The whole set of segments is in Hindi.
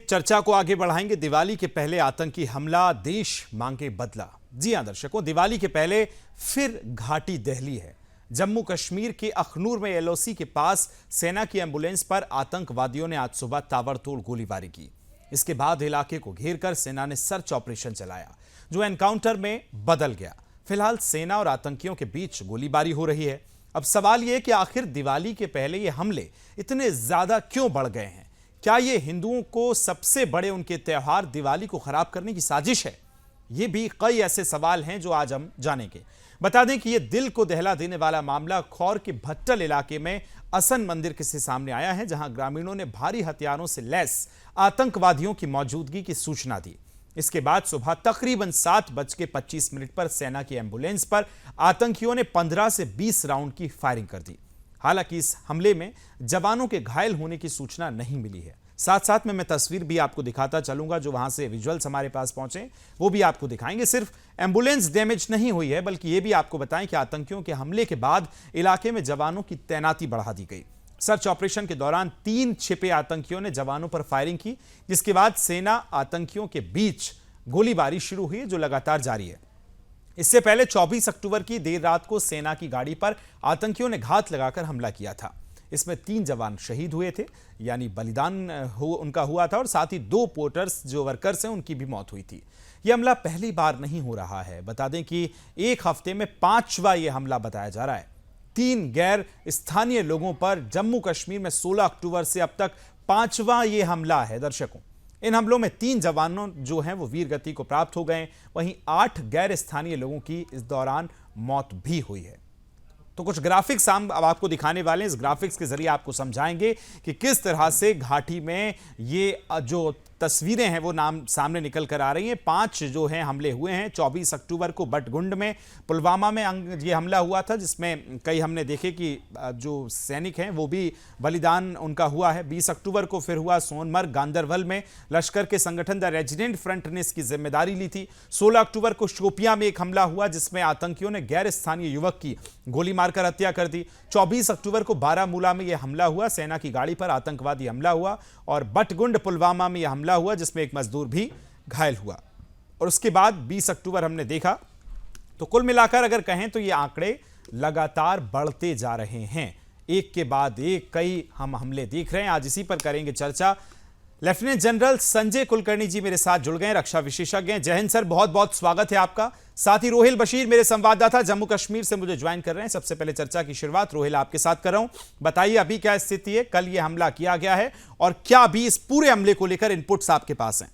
चर्चा को आगे बढ़ाएंगे। दिवाली के पहले आतंकी हमला, देश मांगे बदला। जी हां दर्शकों, दिवाली के पहले फिर घाटी दहली है। जम्मू कश्मीर के अखनूर में एलओसी के पास सेना की एम्बुलेंस पर आतंकवादियों ने आज सुबह ताबड़तोड़ गोलीबारी की। इसके बाद इलाके को घेरकर सेना ने सर्च ऑपरेशन चलाया, जो एनकाउंटर में बदल गया। फिलहाल सेना और आतंकियों के बीच गोलीबारी हो रही है। अब सवाल यह कि आखिर दिवाली के पहले ये हमले इतने ज्यादा क्यों बढ़ गए हैं? क्या ये हिंदुओं को सबसे बड़े उनके त्योहार दिवाली को खराब करने की साजिश है? ये भी कई ऐसे सवाल हैं जो आज हम जानेंगे। बता दें कि ये दिल को दहला देने वाला मामला खौर के भट्टल इलाके में असन मंदिर के से सामने आया है, जहां ग्रामीणों ने भारी हथियारों से लैस आतंकवादियों की मौजूदगी की सूचना दी। इसके बाद सुबह तकरीबन 7:25 पर सेना की एम्बुलेंस पर आतंकियों ने 15 से 20 राउंड की फायरिंग कर दी। हालांकि इस हमले में जवानों के घायल होने की सूचना नहीं मिली है। साथ साथ में मैं तस्वीर भी आपको दिखाता चलूंगा, जो वहां से विजुअल्स हमारे पास पहुंचे वो भी आपको दिखाएंगे। सिर्फ एम्बुलेंस डैमेज नहीं हुई है, बल्कि ये भी आपको बताएं कि आतंकियों के हमले के बाद इलाके में जवानों की तैनाती बढ़ा दी गई। सर्च ऑपरेशन के दौरान 3 छिपे आतंकियों ने जवानों पर फायरिंग की, जिसके बाद सेना आतंकियों के बीच गोलीबारी शुरू हुई, जो लगातार जारी है। इससे पहले 24 अक्टूबर की देर रात को सेना की गाड़ी पर आतंकियों ने घात लगाकर हमला किया था। इसमें 3 जवान शहीद हुए थे, यानी बलिदान उनका हुआ था, और साथ ही 2 पोर्टर्स जो वर्कर्स हैं उनकी भी मौत हुई थी। यह हमला पहली बार नहीं हो रहा है। बता दें कि एक हफ्ते में 5वां यह हमला बताया जा रहा है। 3 गैर स्थानीय लोगों पर जम्मू कश्मीर में 16 अक्टूबर से अब तक 5वां यह हमला है। दर्शकों, इन हमलों में 3 जवानों जो हैं वो वीर गति को प्राप्त हो गए, वहीं 8 गैर स्थानीय लोगों की इस दौरान मौत भी हुई है। तो कुछ ग्राफिक्स हम अब आपको दिखाने वाले हैं। इस ग्राफिक्स के जरिए आपको समझाएंगे कि किस तरह से घाटी में ये जो तस्वीरें हैं वो सामने निकल कर आ रही हैं। 5 जो हैं हमले हुए हैं। 24 अक्टूबर को बटगुंड में, पुलवामा में ये हमला हुआ था, जिसमें कई हमने देखे कि जो सैनिक हैं वो भी बलिदान उनका हुआ है। 20 अक्टूबर को फिर हुआ सोनमर्ग, गांदरबल में लश्कर के संगठन द रेजिडेंट फ्रंट ने इसकी जिम्मेदारी ली थी। 16 अक्टूबर को शोपियां में एक हमला हुआ, जिसमें आतंकियों ने गैर स्थानीय युवक की गोली मारकर हत्या कर दी। 24 अक्टूबर को बारामूला में यह हमला हुआ, सेना की गाड़ी पर आतंकवादी हमला हुआ, और बटगुंड पुलवामा में यह हमला हुआ, जिसमें एक मजदूर भी घायल हुआ। और उसके बाद 20 अक्टूबर हमने देखा। तो कुल मिलाकर अगर कहें तो ये आंकड़े लगातार बढ़ते जा रहे हैं। एक के बाद एक कई हम हमले देख रहे हैं। आज इसी पर करेंगे चर्चा। लेफ्टिनेंट जनरल संजय कुलकर्णी जी मेरे साथ जुड़ गए, रक्षा विशेषज्ञ हैं। जय हिंद सर, बहुत बहुत स्वागत है आपका। साथ ही रोहिल बशीर मेरे संवाददाता जम्मू कश्मीर से मुझे ज्वाइन कर रहे हैं। सबसे पहले चर्चा की शुरुआत रोहिल आपके साथ कर रहा हूं। बताइए अभी क्या स्थिति है, कल यह हमला किया गया है और क्या अभी इस पूरे हमले को लेकर इनपुट्स आपके पास हैं?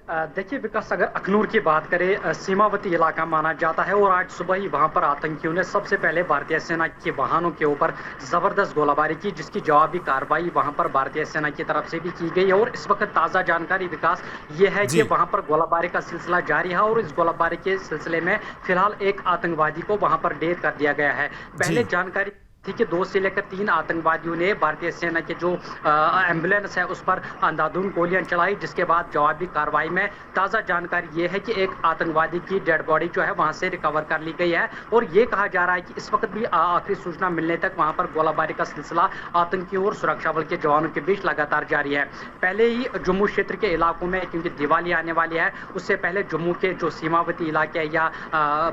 देखिए विकास, अगर अखनूर की बात करें, सीमावर्ती इलाका माना जाता है, और आज सुबह ही वहां पर आतंकियों ने सबसे पहले भारतीय सेना के वाहनों के ऊपर जबरदस्त गोलाबारी की, जिसकी जवाबी कार्रवाई वहां पर भारतीय सेना की तरफ से भी की गई। और इस वक्त ताजा जानकारी विकास ये है कि वहां पर गोलाबारी का सिलसिला जारी है, और इस गोलाबारी के सिलसिले में फिलहाल एक आतंकवादी को वहां पर ढेर कर दिया गया है। पहले जानकारी थी कि 2 से लेकर 3 आतंकवादियों ने भारतीय सेना के जो एम्बुलेंस है उस पर अंधाधुंध गोलियां चलाई, जिसके बाद जवाबी कार्रवाई में ताज़ा जानकारी ये है कि एक आतंकवादी की डेड बॉडी जो है वहां से रिकवर कर ली गई है। और ये कहा जा रहा है कि इस वक्त भी आखिरी सूचना मिलने तक वहां पर गोलाबारी का सिलसिला आतंकियों और सुरक्षा बल के जवानों के बीच लगातार जारी है। पहले ही जम्मू क्षेत्र के इलाकों में, क्योंकि दिवाली आने वाली है, उससे पहले जम्मू के जो सीमावर्ती इलाके हैं या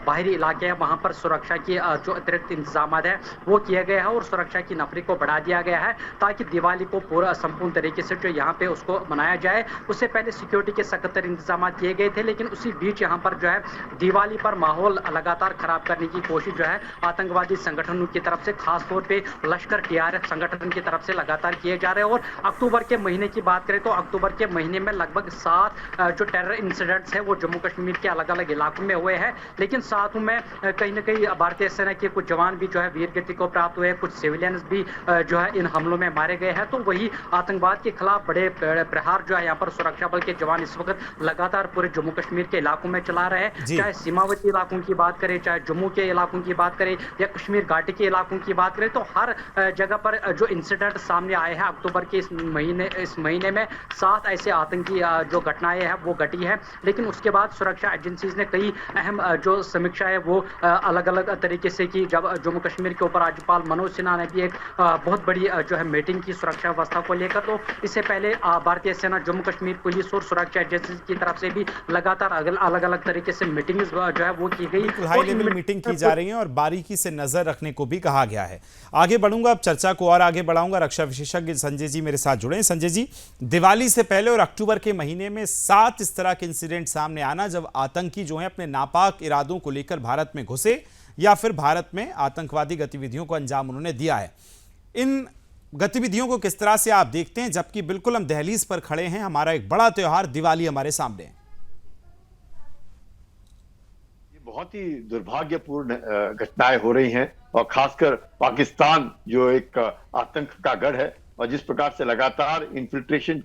बाहरी इलाके हैं, वहां पर सुरक्षा की जो अतिरिक्त इंतजाम है वो किया गया है, और सुरक्षा की नफरी को बढ़ा दिया गया है, ताकि दिवाली को पूरा संपूर्ण तरीके से जो यहाँ पे उसको मनाया जाए। उससे पहले सिक्योरिटी के सख्त इंतजाम किए गए थे, लेकिन उसी बीच यहाँ पर जो है दिवाली पर माहौल लगातार खराब करने की कोशिश जो है आतंकवादी संगठनों की तरफ से, खासतौर पे लश्कर TRF संगठन की तरफ से लगातार किए जा रहे हैं। और अक्टूबर के महीने की बात करें तो अक्टूबर के महीने में लगभग 7 जो टेरर इंसिडेंट्स है वो जम्मू कश्मीर के अलग अलग इलाकों में हुए हैं, लेकिन साथ में कहीं ना कहीं भारतीय सेना के कुछ जवान भी जो है वीर गति को प्राप्त हुए, कुछ सिविलियंस भी जो है इन हमलों में मारे गए हैं। तो वही आतंकवाद के खिलाफ बड़े प्रहार जो है यहाँ पर सुरक्षा बल के जवान इस वक्त लगातार पूरे जम्मू कश्मीर के इलाकों में चला रहे हैं। चाहे सीमावर्ती इलाकों की बात करें, चाहे जम्मू के इलाकों की बात करें, या कश्मीर घाटी के इलाकों की बात करें, तो हर जगह पर जो इंसिडेंट सामने आए हैं अक्टूबर के इस महीने में 7 ऐसे आतंकी जो घटनाएं हैं वो घटी है। लेकिन उसके बाद सुरक्षा एजेंसीज ने कई अहम जो समीक्षा है वो अलग अलग तरीके से की। जब जम्मू कश्मीर के ऊपर राज्यपाल डोभाल, मनोज सिन्हा ने भी एक बहुत बड़ी जो है मीटिंग की सुरक्षा व्यवस्था को लेकर। तो इससे पहले भारतीय सेना, जम्मू कश्मीर पुलिस और सुरक्षा एजेंसी की तरफ से भी लगातार अलग अलग तरीके से मीटिंग जो है वो की गई। बिल्कुल हाई लेवल मीटिंग की जा रही है और बारीकी से नजर रखने को भी कहा गया है। आगे बढ़ूंगा, अब चर्चा को और आगे बढ़ाऊंगा। रक्षा विशेषज्ञ संजय जी मेरे साथ जुड़े हैं। संजय जी, दिवाली से पहले और अक्टूबर के महीने में 7 इस तरह के इंसिडेंट सामने आना जब आतंकी जो है अपने नापाक इरादों को लेकर भारत में घुसे या फिर भारत में आतंकवादी गतिविधियों को अंजाम उन्होंने दिया है। इन गतिविधियों को किस तरह से आप देखते हैं, जबकि बिल्कुल हम दहलीज पर खड़े हैं, हमारा एक बड़ा त्योहार दिवाली हमारे सामने है। ये बहुत ही दुर्भाग्यपूर्ण घटनाएं हो रही हैं और खासकर पाकिस्तान जो एक आतंक का गढ़ है और जिस प्रकार से लगातार इन्फिल्ट्रेशन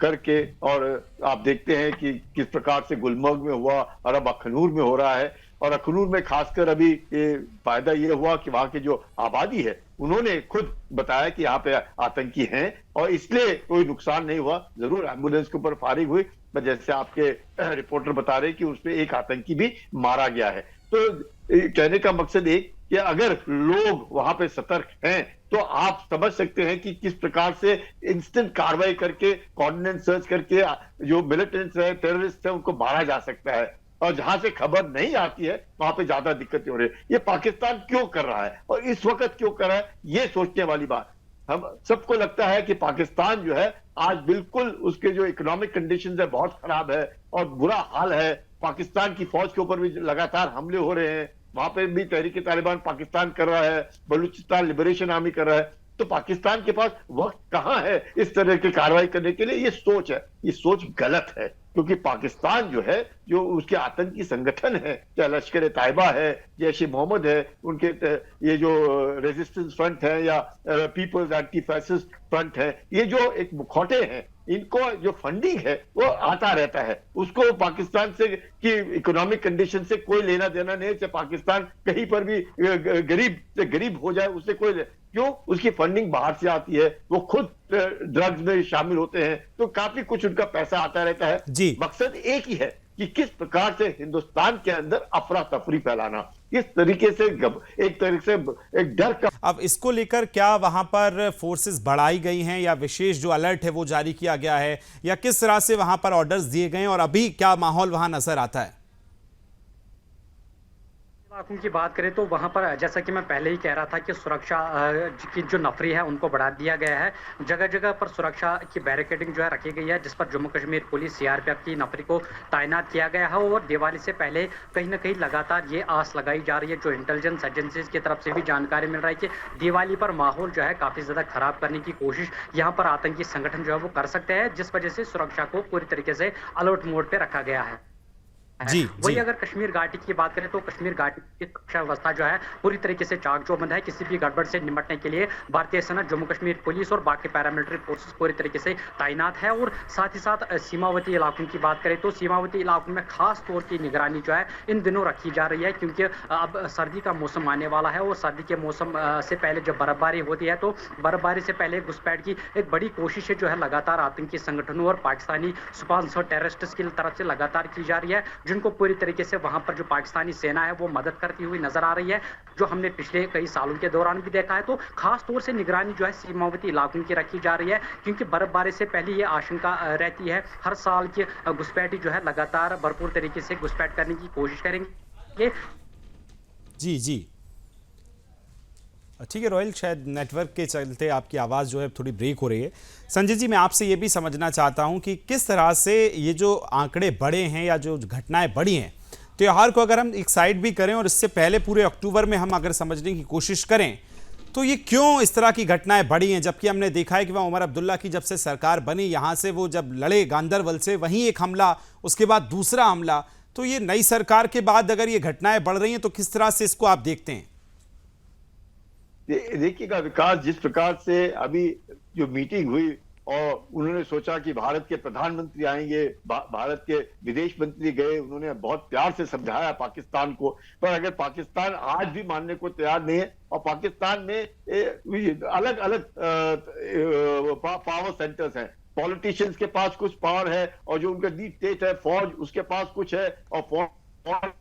करके, और आप देखते हैं कि किस प्रकार से गुलमर्ग में हुआ और अब अखनूर में हो रहा है। और अखनूर में खासकर अभी फायदा ये हुआ कि वहां की जो आबादी है उन्होंने खुद बताया कि यहाँ पे आतंकी हैं और इसलिए कोई नुकसान नहीं हुआ। जरूर एम्बुलेंस के ऊपर फायरिंग हुई, पर जैसे आपके रिपोर्टर बता रहे कि उसमें एक आतंकी भी मारा गया है। तो कहने का मकसद एक कि अगर लोग वहां पे सतर्क हैं तो आप समझ सकते हैं कि किस प्रकार से इंस्टेंट कार्रवाई करके, कोऑर्डिनेट सर्च करके जो मिलिटेंट्स है, टेररिस्ट है, उनको मारा जा सकता है। और जहां से खबर नहीं आती है वहां पे ज्यादा दिक्कतें हो रही है। ये पाकिस्तान क्यों कर रहा है और इस वक्त क्यों कर रहा है, ये सोचने वाली बात। हम सबको लगता है कि पाकिस्तान जो है आज बिल्कुल उसके जो इकोनॉमिक कंडीशंस है बहुत खराब है और बुरा हाल है। पाकिस्तान की फौज के ऊपर भी लगातार हमले हो रहे हैं, वहां पे भी तहरीक तालिबान पाकिस्तान कर रहा है, बलूचिस्तान लिबरेशन आर्मी कर रहा है। तो पाकिस्तान के पास वक्त कहां है इस तरह की कार्रवाई करने के लिए। ये सोच है, ये सोच गलत है, क्योंकि पाकिस्तान जो है, जो उसके आतंकी संगठन है, चाहे लश्कर तैयबा है, जैश ए मोहम्मद है, उनके ये जो रेजिस्टेंस फ्रंट है या पीपल्स एंटी फैसिस्ट फ्रंट है, ये जो एक मुखौटे हैं, इनको जो फंडिंग है वो आता रहता है। उसको पाकिस्तान से की इकोनॉमिक कंडीशन से कोई लेना देना नहीं। चाहे पाकिस्तान कहीं पर भी गरीब से गरीब हो जाए, उससे कोई क्यों, उसकी फंडिंग बाहर से आती है, वो खुद ड्रग्स में शामिल होते हैं, तो काफी कुछ उनका पैसा आता रहता है। जी, मकसद एक ही है कि किस प्रकार से हिंदुस्तान के अंदर अफरा तफरी फैलाना, किस तरीके से एक तरीके से एक डर का। अब इसको लेकर क्या वहां पर फोर्सेस बढ़ाई गई हैं या विशेष जो अलर्ट है वो जारी किया गया है, या किस तरह से वहां पर ऑर्डर्स दिए गए हैं और अभी क्या माहौल वहां नजर आता है? इलाकों की बात करें तो वहां पर जैसा कि मैं पहले ही कह रहा था कि सुरक्षा की जो नफरी है उनको बढ़ा दिया गया है। जगह जगह पर सुरक्षा की बैरिकेडिंग जो है रखी गई है, जिस पर जम्मू कश्मीर पुलिस, सीआरपीएफ की नफरी को तैनात किया गया है। और दिवाली से पहले कहीं ना कहीं लगातार ये आस लगाई जा रही है, जो इंटेलिजेंस एजेंसीज की तरफ से भी जानकारी मिल रही है कि दिवाली पर माहौल जो है काफी ज्यादा खराब करने की कोशिश यहाँ पर आतंकी संगठन जो है वो कर सकते हैं, जिस वजह से सुरक्षा को पूरी तरीके से अलर्ट मोड पे रखा गया है। जी, वही जी। अगर कश्मीर घाटी की बात करें तो कश्मीर घाटी की सुरक्षा व्यवस्था जो है पूरी तरीके से चाक चौबंद है। किसी भी गड़बड़ से निपटने के लिए भारतीय सेना, जम्मू कश्मीर पुलिस और बाकी पैरामिलिट्री फोर्सेस पूरी तरीके से तैनात है। और साथ ही साथ सीमावर्ती इलाकों की बात करें तो सीमावर्ती इलाकों में खास तौर की निगरानी जो है इन दिनों रखी जा रही है, क्योंकि अब सर्दी का मौसम आने वाला है और सर्दी के मौसम से पहले जब बर्फबारी होती है तो बर्फबारी से पहले घुसपैठ की एक बड़ी कोशिश है जो है लगातार आतंकी संगठनों और पाकिस्तानी स्पॉन्सर्ड टेररिस्ट्स की तरफ से लगातार की जा रही है, जिनको पूरी तरीके से वहां पर जो पाकिस्तानी सेना है वो मदद करती हुई नजर आ रही है, जो हमने पिछले कई सालों के दौरान भी देखा है। तो खास तौर से निगरानी जो है सीमावर्ती इलाकों की रखी जा रही है, क्योंकि बर्फबारी से पहले ये आशंका रहती है हर साल की घुसपैठी जो है लगातार भरपूर तरीके से घुसपैठ करने की कोशिश करेंगे। जी, जी, ठीक है रॉयल, शायद नेटवर्क के चलते आपकी आवाज़ जो है थोड़ी ब्रेक हो रही है। संजय जी, मैं आपसे ये भी समझना चाहता हूं कि किस तरह से ये जो आंकड़े बढ़े हैं या जो घटनाएं बढ़ी हैं, त्योहार को अगर हम एक साइड भी करें और इससे पहले पूरे अक्टूबर में हम अगर समझने की कोशिश करें तो ये क्यों इस तरह की घटनाएं बढ़ी हैं, जबकि हमने देखा है कि वहाँ उमर अब्दुल्ला की जब से सरकार बनी, यहाँ से वो जब लड़े गांदरबल से, वहीं एक हमला, उसके बाद दूसरा हमला, तो ये नई सरकार के बाद अगर ये घटनाएं बढ़ रही हैं तो किस तरह से इसको आप देखते हैं? देखिएगा विकास, जिस प्रकार से अभी जो मीटिंग हुई और उन्होंने सोचा कि भारत के प्रधानमंत्री आएंगे, भारत के विदेश मंत्री गए, उन्होंने बहुत प्यार से समझाया पाकिस्तान को, पर अगर पाकिस्तान आज भी मानने को तैयार नहीं है और पाकिस्तान में अलग अलग पावर सेंटर्स हैं, पॉलिटिशियंस के पास कुछ पावर है और जो उनका डीप स्टेट है, फौज, उसके पास कुछ है, और फौज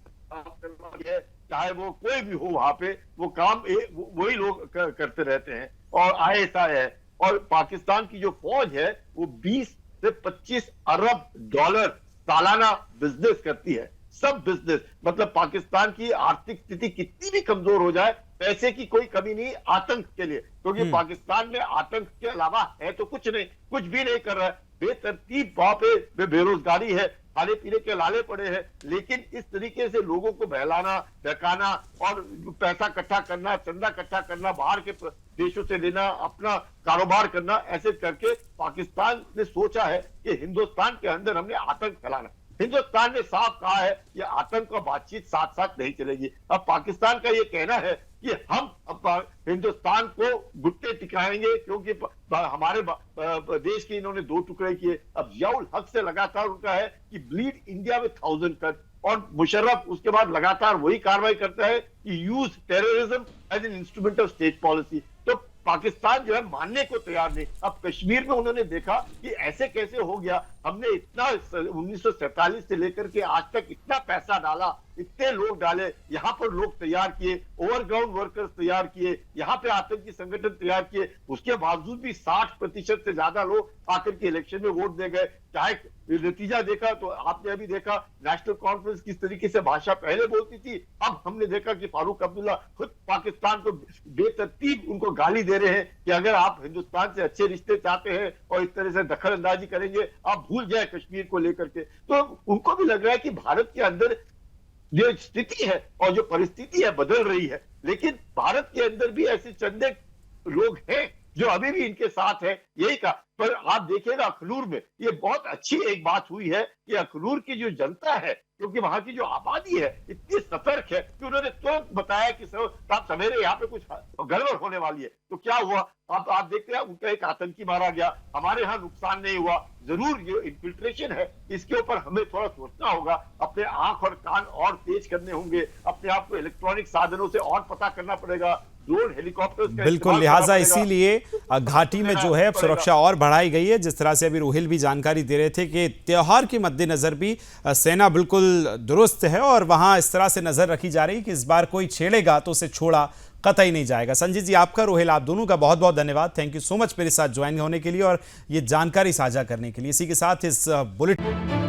चाहे वो कोई भी हो वहां पे, वो काम वही लोग करते रहते हैं। और आईएसआई है, और पाकिस्तान की जो फौज है वो 20 से 25 अरब डॉलर सालाना बिजनेस करती है। सब बिजनेस, मतलब पाकिस्तान की आर्थिक स्थिति कितनी भी कमजोर हो जाए, पैसे की कोई कमी नहीं आतंक के लिए, क्योंकि पाकिस्तान में आतंक के अलावा है तो कुछ नहीं, कुछ भी नहीं कर रहा है। बेतरतीब वहां पे बेरोजगारी है, खाने पीने के लाले पड़े हैं, लेकिन इस तरीके से लोगों को बहलाना, बहकाना और पैसा इकट्ठा करना, चंदा इकट्ठा करना, बाहर के देशों से लेना, अपना कारोबार करना, ऐसे करके पाकिस्तान ने सोचा है कि हिंदुस्तान के अंदर हमने आतंक फैलाना। हिंदुस्तान ने साफ कहा है कि आतंक और बातचीत साथ साथ नहीं चलेगी। अब पाकिस्तान का ये कहना है कि हम अब हिंदुस्तान को घुटने टिकाएंगे, क्योंकि हमारे देश के इन्होंने 2 टुकड़े किए। अब जियाउल हक से लगातार उनका है कि ब्लीड इंडिया विद 1000 कट, और मुशर्रफ उसके बाद लगातार वही कार्रवाई करता है कि use terrorism as an instrument of state policy. तो पाकिस्तान जो है मानने को तैयार नहीं। अब कश्मीर में उन्होंने देखा कि ऐसे कैसे हो गया, हमने इतना 1947 से लेकर के आज तक इतना पैसा डाला, इतने लोग डाले, यहाँ पर लोग तैयार किए, ओवरग्राउंड वर्कर्स तैयार किए, यहाँ पे आतंकी संगठन तैयार किए, उसके बावजूद भी 60% से ज्यादा लोग आकर के इलेक्शन में वोट दे गए। चाहे नतीजा देखा तो आपने अभी देखा नेशनल कॉन्फ्रेंस किस तरीके से भाषा पहले बोलती थी, अब हमने देखा कि फारूक अब्दुल्ला खुद पाकिस्तान को बेतरतीब उनको गाली दे रहे हैं कि अगर आप हिंदुस्तान से अच्छे रिश्ते चाहते हैं और इस तरह से दखल अंदाजी करेंगे, आप भूल जाए कश्मीर को लेकर के। तो उनको भी लग रहा है कि भारत के अंदर जो स्थिति है और जो परिस्थिति है बदल रही है, लेकिन भारत के अंदर भी ऐसे चंदे लोग हैं जो अभी भी इनके साथ है। यही कहा, पर आप देखिएगा अखनूर में ये बहुत अच्छी एक बात हुई है कि अखनूर की जो जनता है, क्योंकि वहां की जो आबादी है इतनी सतर्क है कि उन्होंने तुरंत बताया कि साहब सवेरे यहाँ पे कुछ गड़बड़ होने वाली है। तो क्या हुआ, आप देखते हैं उनका एक आतंकी मारा गया, हमारे यहाँ नुकसान नहीं हुआ। जरूर ये इन्फिल्ट्रेशन है, इसके ऊपर हमें थोड़ा सोचना होगा, अपने आंख और कान और तेज करने होंगे, अपने आप को इलेक्ट्रॉनिक साधनों से और पता करना पड़ेगा, ड्रोन हेलीकॉप्टर। बिल्कुल, लिहाजा इसीलिए घाटी में जो है सुरक्षा और बढ़ाई गई है। जिस तरह से अभी रोहिल भी जानकारी दे रहे थे कि त्योहार के मद्देनजर भी सेना बिल्कुल दुरुस्त है और वहां इस तरह से नजर रखी जा रही है कि इस बार कोई छेड़ेगा तो उसे छोड़ा कतई नहीं जाएगा। संजीत जी, आपका, रोहिल, आप दोनों का बहुत बहुत धन्यवाद। थैंक यू सो मच मेरे साथ ज्वाइन होने के लिए और ये जानकारी साझा करने के लिए। इसी के साथ इस बुलेटिन